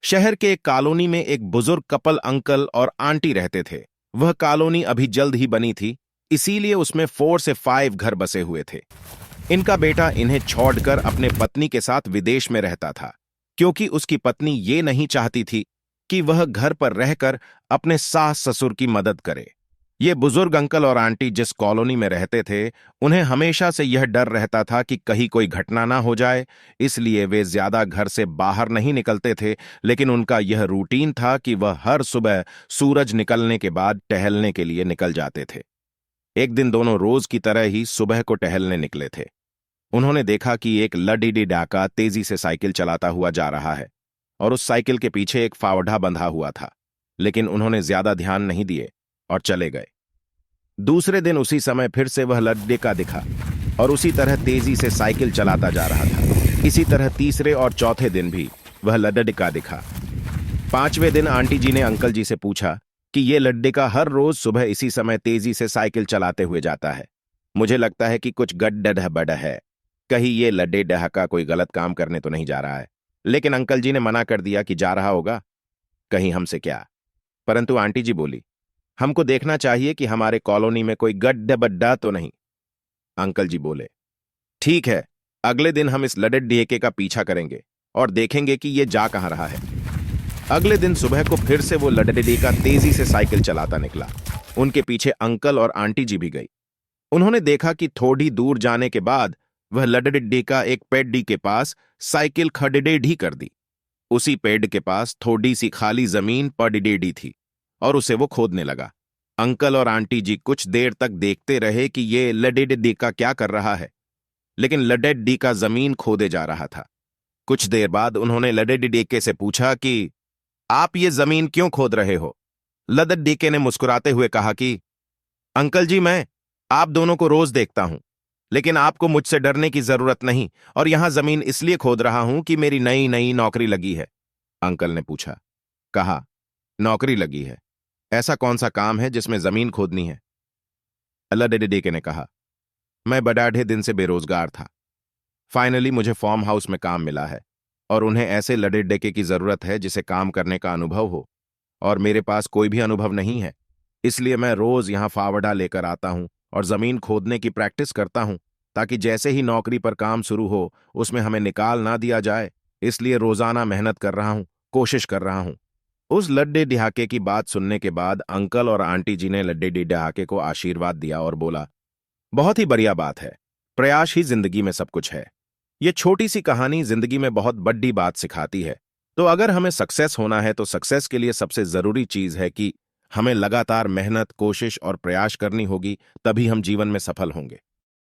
शहर के एक कॉलोनी में एक बुजुर्ग कपल अंकल और आंटी रहते थे। वह कॉलोनी अभी जल्द ही बनी थी, इसीलिए उसमें 4 से 5 घर बसे हुए थे। इनका बेटा इन्हें छोड़कर अपने पत्नी के साथ विदेश में रहता था, क्योंकि उसकी पत्नी ये नहीं चाहती थी कि वह घर पर रहकर अपने सास ससुर की मदद करे। ये बुजुर्ग अंकल और आंटी जिस कॉलोनी में रहते थे, उन्हें हमेशा से यह डर रहता था कि कहीं कोई घटना ना हो जाए, इसलिए वे ज्यादा घर से बाहर नहीं निकलते थे। लेकिन उनका यह रूटीन था कि वह हर सुबह सूरज निकलने के बाद टहलने के लिए निकल जाते थे। एक दिन दोनों रोज की तरह ही सुबह को टहलने निकले थे। उन्होंने देखा कि एक लडीडी डाका तेजी से साइकिल चलाता हुआ जा रहा है और उस साइकिल के पीछे एक फावड़ा बंधा हुआ था, लेकिन उन्होंने ज्यादा ध्यान नहीं दिए और चले गए। दूसरे दिन उसी समय फिर से वह लड्डेका दिखा और उसी तरह तेजी से साइकिल चलाता जा रहा था। इसी तरह तीसरे और चौथे दिन भी वह लड्डेका दिखा। 5वें दिन आंटी जी ने अंकल जी से पूछा कि ये लड्डेका हर रोज सुबह इसी समय तेजी से साइकिल चलाते हुए जाता है। मुझे लगता है कि कुछ गड्ढड़ है, कहीं ये लड्डेका कोई गलत काम करने तो नहीं जा रहा है। लेकिन अंकल जी ने मना कर दिया कि जा रहा होगा, कहीं हमसे क्या। परंतु आंटी जी बोली, हमको देखना चाहिए कि हमारे कॉलोनी में कोई गड्ढा तो नहीं। अंकल जी बोले, ठीक है, अगले दिन हम इस लड्डेके का पीछा करेंगे और देखेंगे कि ये जा कहां रहा है। अगले दिन सुबह को फिर से वो लड्डेका तेजी से साइकिल चलाता निकला। उनके पीछे अंकल और आंटी जी भी गई। उन्होंने देखा कि थोड़ी दूर जाने के बाद वह लड्डेका एक पेड़ के पास साइकिल खड़ेडी कर दी। उसी पेड़ के पास थोड़ी सी खाली जमीन पड़ी थी और उसे वो खोदने लगा। अंकल और आंटी जी कुछ देर तक देखते रहे कि ये लड्डेका क्या कर रहा है, लेकिन लड्डेका जमीन खोदे जा रहा था। कुछ देर बाद उन्होंने लड्डेके से पूछा कि आप ये जमीन क्यों खोद रहे हो? लड्डेके ने मुस्कुराते हुए कहा कि अंकल जी, मैं आप दोनों को रोज देखता हूं, लेकिन आपको मुझसे डरने की जरूरत नहीं, और यहां जमीन इसलिए खोद रहा हूं कि मेरी नई नई नौकरी लगी है। अंकल ने पूछा, कहा, नौकरी लगी है? ऐसा कौन सा काम है जिसमें जमीन खोदनी है? लड्डेके ने कहा, मैं बड़े दिन से बेरोजगार था। फाइनली मुझे फार्म हाउस में काम मिला है और उन्हें ऐसे लड्डेके की जरूरत है जिसे काम करने का अनुभव हो, और मेरे पास कोई भी अनुभव नहीं है। इसलिए मैं रोज यहां फावड़ा लेकर आता हूं और जमीन खोदने की प्रैक्टिस करता हूं, ताकि जैसे ही नौकरी पर काम शुरू हो उसमें हमें निकाल ना दिया जाए। इसलिए रोजाना मेहनत कर रहा हूं, कोशिश कर रहा हूं। उस लड्डेके की बात सुनने के बाद अंकल और आंटी जी ने लड्डेके को आशीर्वाद दिया और बोला, बहुत ही बढ़िया बात है, प्रयास ही जिंदगी में सब कुछ है। ये छोटी सी कहानी जिंदगी में बहुत बड़ी बात सिखाती है। तो अगर हमें सक्सेस होना है तो सक्सेस के लिए सबसे जरूरी चीज है कि हमें लगातार मेहनत, कोशिश और प्रयास करनी होगी, तभी हम जीवन में सफल होंगे।